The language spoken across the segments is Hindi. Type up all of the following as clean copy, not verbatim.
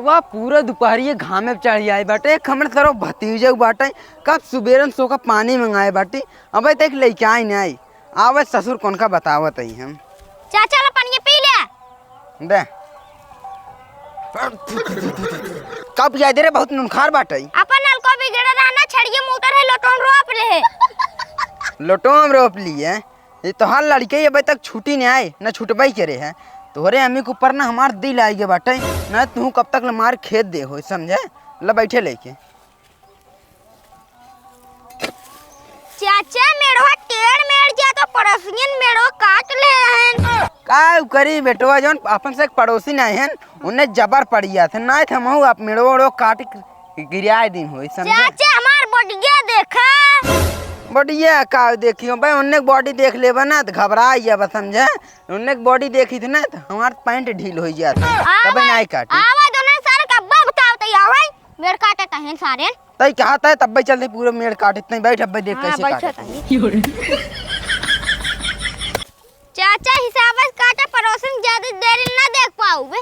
बेटवा पूरा दोपहरिए घाम में चढ़ी आए बाटे। हमरे सरो भतीजे बाटे कब सुबेरन सो का पानी मंगाए बाटे। अब तक लेके आई नहीं आई। आवे ससुर कौन का बतावत है हम। चाचा ला पानी पी ले दे कब याद रे बहुत नुनखार बाटे। अपन नल को बिगड़ रहा ना छड़िए मोटर है लोटोन रोप ले लोटोम रोप लिए। ये तो हर लड़के अभी तक छुट्टी नहीं आए न छुटबाई करे है। तोहरे अम्मी के ऊपर ना हमार दिल आई गए बाटे न तू कब तक मार खेत दे हो समझे। ल बैठे लेके चाचा मेढ़वा टेढ़ मेढ़ जा तो पड़ोसियन मेढ़वा काट ले हन का करी बेटवा जौन अपन से एक पड़ोसी नहीं है उन्हें जबर पड़िया थे ना थे महू आप मेड़ो ओड़ो काट गिराए दिन हो समझे। चाचा हमार बढ़िया देखा बढ़िया का देखियो भाई उन्ने बॉडी देख ले ना तो घबरा जाबा समझे। उन्ने बॉडी देखी थी ना तो हमार पैंट ढील हो जाता तब नहीं काटी। आवा दोनों सारे कब्बा बतावत आवे मेढ़ काटत हन सारे तई कहता है तब चलते पूरा मेड़ काट इतने बैठ अब देख कैसे काट। चाचा हिसाब से काटा पड़ोसन ज्यादा देर ना देख पाऊबे।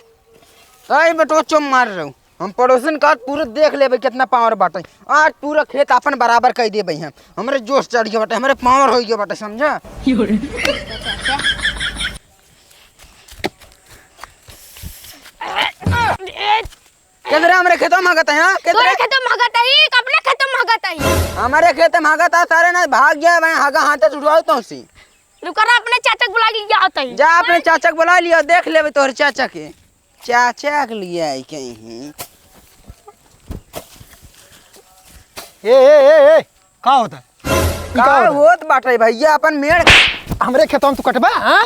तई बेटो चुम मार रहा हूँ हम पड़ोसन का पूरा देख लेबे कितना पावर बाटे। आज पूरा खेत अपन बराबर कर देबे हम। हमरे जोश चढ़ गया बाटे हमरे पावर हो गया बाटे समझा। किधर हमरे खेतों में भागत है। हां तोरे खेतों में भागत है कबले खेतों में भागत है। हमारे खेत में भागत है सारे ना भाग गया मैं हागा हाथ से उठवाओ तो सी रुकर अपने चाचा को बुला लिया आता है। जा अपने चाचा को बुला लिया देख लेबे तोहर चाचा के चाचा के लिए आई कहीं। ए का होता है का होत बाटे भैया अपन मेड़ हमरे खेतों में तू कटबा। हां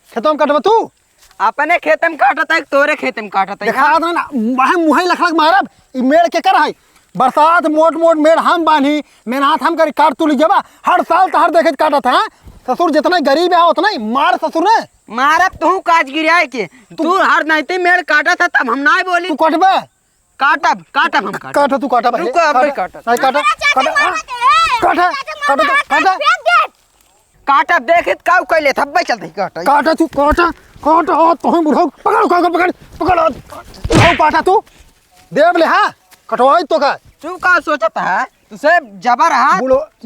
खेतों में कटबा तू अपने खेत में काटता है तोरे खेत में काटता है। देखा ना वह मुहे लखलक मारब ई मेड़ के कर है बरसात मोट मोट मेड़ हम बानी मेहनत हम करी काट तू ली जबा हर साल तहर देखे काटत है। ससुर जितना गरीब है उतना ही मार ससुर ने मारब तू काज गिराए के तू हर नाइते मेड़ काटा था तब हम ना बोली तू कटबा काटब काटब हम काट तू काटा भाई रुको अब काटब काटा काटा काटा काटब देखित काऊ कैले थब्बे चलते काटा काटा तू काटा काटा तो हम बुढ़ाओ पकड़ पकड़ पकड़ बुढ़ाओ काटा तू देव ले हां कटवाई तो का तू का सोचत है तुसे जबर है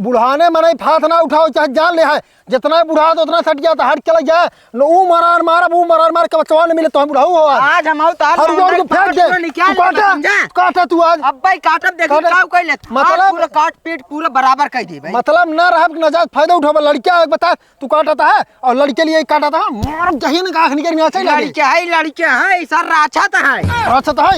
बुढ़ाने मने फात ना उठाओ चाहे जान ले है जितना बुढ़ा तो उतना सट गया तो हट चला जाए न ऊ मार मार के बचवा न मिले तो हम बुढ़ाऊ हो आज हम तो हर जोर को फेंक दे काटा तू आज अब भाई काटब देख काऊ कैले मतलब पूरा काट पीट पूरा बराबर कर दे भाई मतलब ना रहब नजायज फायदा उठाबे लड़का एक बता तू काटता है और लड़के लिए काटता है मार जही न आंख निकल में आछे लड़के है सर राछत है राछत है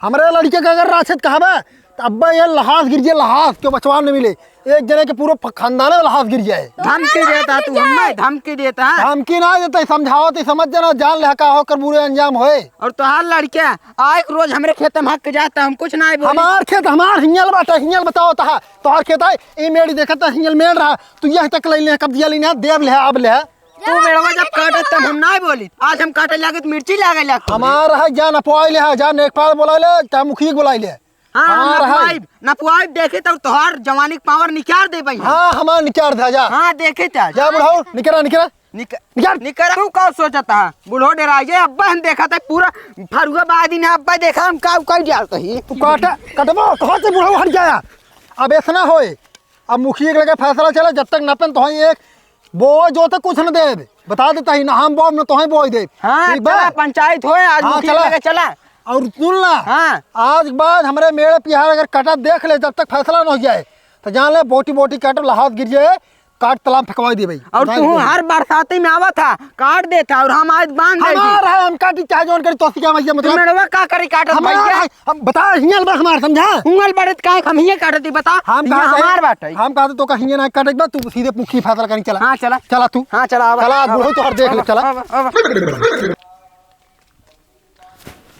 हमरे लड़के का अगर राछत कहबे अब्बा ये लहास गिर जाए लहास क्यों बचवा न मिले एक जने के पूरे खानदान में लहास गिर जाए। धमकी देता तू हमें धमकी देता है धमकी ना देता समझाओ तो समझ जाना जान ले का होकर बुरे अंजाम होए। और तोहार लड़के आए रोज हमरे खेत में हक के जाता हम कुछ ना बोली। हमार खेत हमार हिंगल बाटा हिंगल बताओ ता तोहार खेत है ई मेड़ी देखता हिंगल मेड़ रहा तू यह तक ले ले कब्जा लेने देव ले अब ले तू मेड़वा जब काटत तब हम ना बोली आज हम काटे लागे तो मिर्ची लागे लाग हमार है जान अपोई ले जान एक पार बुला ले चाहे मुखिया बुला ले। हां ना पुआई देखे तो तोहार जवानी के पावर निकाल दे भाई। हां हमार निकाल दे जा हां देखे ता जा बुढ़ाओ निकरा निकरा तू का सोचता है बुढ़ो डरा ये अब्बा हम देखा था पूरा फरुआ बादी ने अब्बा देखा हम का कर डालता ही तू कटवा कहां से बुढ़ाओ हट जाया अब ऐसा होए। अब मुखिया के लगे फैसला चला जब तक नपन तो एक बो जो तक कुछ न दे बता देता ही ना हम बो न तो बो दे। हां पंचायत होए आज मुखिया लगे चला और सुन ला। हाँ आज बाद हमारे मेड़ पिहार अगर कटा देख ले जब तक फैसला न हो जाए तो जान ले बोटी काट लहास गिर जाए काट तलाब फेंकवा दे भाई। और तू हर बरसाती में आवा था काट देता और हम आज बांध दे हमारा है हम काटी चाहे जोन करी तो क्या भैया मतलब मेड़वा का करी काटत भैया हम बता हिंगल बस हमार समझा हुंगल बड़त का हम ही काटती बता हम हमार बात है हम कहते तो का हिंगल ना काटे बा तू सीधे मुखी फैसला करी चला। हां चला तू हां चला चला बुढ़ो तो हर देख ले चला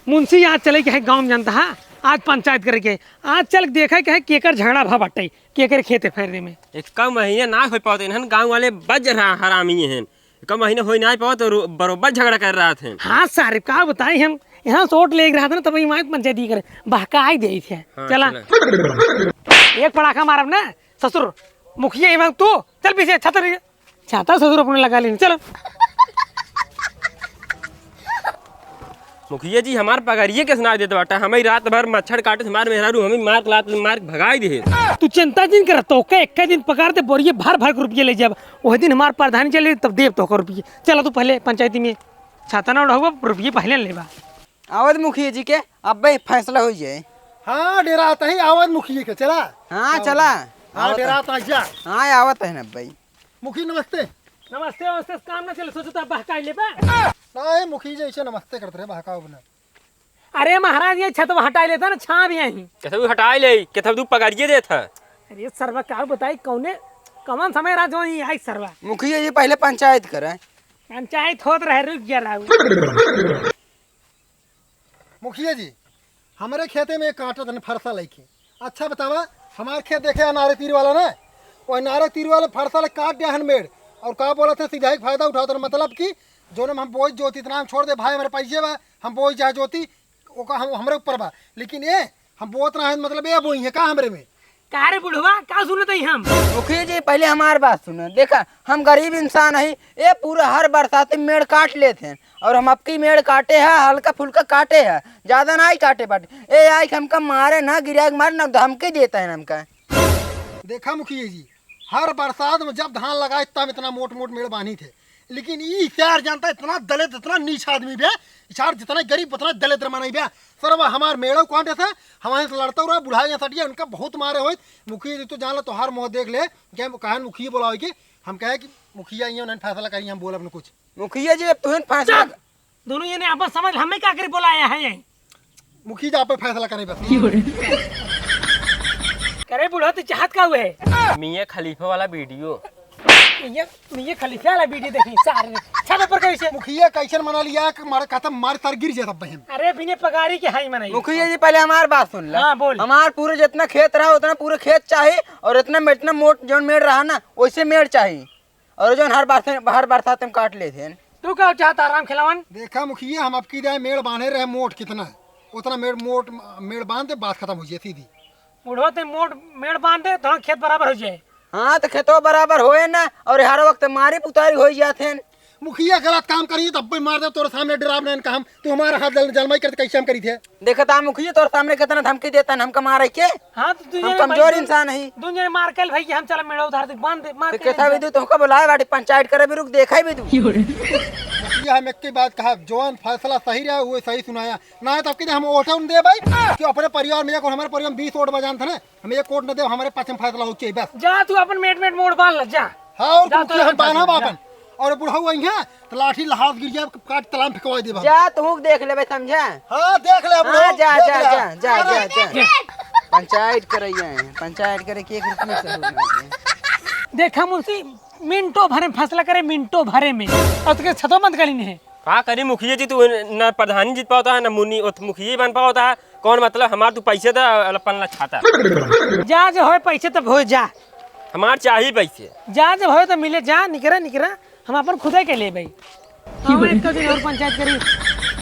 मुंशी आज चले के है गांव में जानता है आज पंचायत करे के आज चल देखे के है केकर झगड़ा भा बटे केकर खेते फेरने में एक कम महीने ना हो पाते हन गांव वाले बज रहा हरामी हैं कम महीने हो ना पाओ तो बरोबर झगड़ा कर रहा थे। हाँ साहब का बताए हम यहाँ सोट ले रहा था ना तब हिमायत पंचायती करे बहका ही दे थे। चला एक पड़ाखा मारब ना ससुर मुखिया तू चल पीछे छाता ससुर अपने लगा लेने चलो मुखिया जी हमार पगारिये के सुना देते बाटा हमें रात भर मच्छर काटे से हमार मेहरारू हमें मार लात मार भगाई दे। तू चिंता जिन कर तो के एक दिन पगार दे बोरिए भर भर के रुपये ले जब वही दिन हमार प्रधानी चले तब देव तो रुपये। चलो तू पहले पंचायती में छाता ना उड़ाऊगा रुपये पहले लेबा। आवत मुखिया जी के अब भाई फैसला हो जाए। हाँ डेरा आता ही आवाज मुखिया के चला। हाँ चला हाँ डेरा आता जा। हाँ आवत है ना भाई। मुखी नमस्ते। नमस्ते नमस्ते काम ना चले सोचो बहकाई लेबा। नहीं मुखी जैसे नमस्ते करते रहे बहकाओ बना। अरे महाराज ये छत हटाई लेता ना छा भी यहीं कैसे हटाई ले कैसे तू पगारिये देता। अरे सरवा का बताई कौने कौन समय रात जो आई सरवा। मुखिया जी पहले पंचायत करे। पंचायत होत रहे रुक गया राहु। मुखिया जी हमारे खेते में काटा था फरसा लेके। अच्छा बतावा हमारे खेत देखे अनारे तीर वाला ना वो अनारे तीर वाले फरसा ले काट दिया हनमेड़ और कहा बोला था सीधा ही फायदा उठाओ तो मतलब कि जो ना हम बोझ जोती इतना हम छोड़ दे भाई हमारे पैसे बा हम बोझ चाहे जोती वो का हम हमारे ऊपर बा लेकिन ये हम बोत ना है मतलब ये बोई है का हमरे में का रे बुढ़वा का सुनत ही हम। मुखिया जी पहले हमारी बात सुनो। देखा हम गरीब इंसान है ये पूरा हर बरसात में मेड़ काट लेते हैं और हम आपकी मेड़ काटे है हल्का फुल्का काटे है ज्यादा ना ही काटे बाटे। ए आई हमका मारे ना गिरा मारे ना धमकी देता है हमका। देखा मुखिया जी हर बरसात में जब धान लगाए तब इतना मोट मोट मेड़ बांधी थे लेकिन ये चार जानता इतना दलित इतना नीच आदमी भी चार जितना गरीब उतना दलित रमाना भी सर वह हमारे मेड़ो कौन था हमारे से लड़ता हुआ बुढ़ाई सटिया उनका बहुत मारे हो। मुखिया जी तो जान लो तो हर मुँह देख ले क्या कहा मुखिया बोला कि हम कहे कि मुखिया ये नहीं फैसला करिए हम बोला अपने कुछ। मुखिया जी अब तुम फैसला दोनों ये ने आपस समझ हमें क्या कर बोलाया है यहीं। मुखिया जी आप फैसला करें बस। करे बुढ़ा तो चाहत का हुए मियाँ खलीफा वाला वीडियो ये खलीफा वाला वीडियो देखी सारे छत पर कैसे मुखिया कैसे मना लिया कि मारे कहता मारे तार गिर जाता बहन। अरे बिने पगारी के हाई मनाई। मुखिया जी पहले हमारी बात सुन लो। हाँ, बोल। हमार पूरे जितना खेत रहा उतना पूरे खेत चाहिए और इतना मोट जो मेड़ रहा ना वैसे मेड़ चाहिए और जो हर बरसात में काट लेते हैं। तू क्या चाहता आराम खिलावन। देखा मुखिया हम आपकी राय मेड़ बांधे रहे मोट कितना उतना मेड़ बांध दे बात खत्म हो जाए सीधी। बुढ़वा ते मोट मेड़ बांध दे तो खेत बराबर हो जाए। हाँ तो खेतों बराबर होए ना और हर वक्त मारी पुतारी हो जाते हैं। मुखिया गलत काम करिए तब भी मार दे तोरे सामने डरावना इनका हम तू हमारा हाथ जलमाई करते कैसे हम करी थे। देखा था मुखिया तोर सामने कितना धमकी देता है हमका मारे के। हाँ तो हम कमजोर इंसान है। दुनिया मार कल भाई हम चला मेड़ा उधार दे बांध दे मार तो कैसा भी तुमको बुलाए बाटी पंचायत करे भी रुक देखा भी तू। मुखिया हम एक की बात कहा जवान फैसला सही रहा वो सही सुनाया ना है तो आपके हम वोट दे भाई कि अपने परिवार में हमारे परिवार में 20 वोट बजान था ना हम एक वोट न दे हमारे पास फैसला हो चाहिए बस। जा तू अपन मेट मोड़ बांध ल जा। हाँ और मुखिया हम बांधा बापन और बुढ़ा हुआ है तो लाठी हाथ गिर जाए काट तलाम फेंकवा दे जा तू देख ले समझा। हाँ देख ले हाँ जा जा जा जा जा जा पंचायत करैया है पंचायत करे के 1 रुपये से हो। देखा मुंशी मिनटों भरे में फैसला करे मिनटों भरे में और तुके छतो बंद करी है। का करी मुखिया जी तू न प्रधानी जीत पाता है न मुन्नी मुखिया बन पाता है कौन मतलब हमार तू पैसे था पलना छाता। जा जो हो पैसे तब हो जा हमार चाहिए पैसे जा जब हो तो मिले जा निकरा हम अपन खुदा के ले भाई। हाँ, एक दिन और पंचायत करी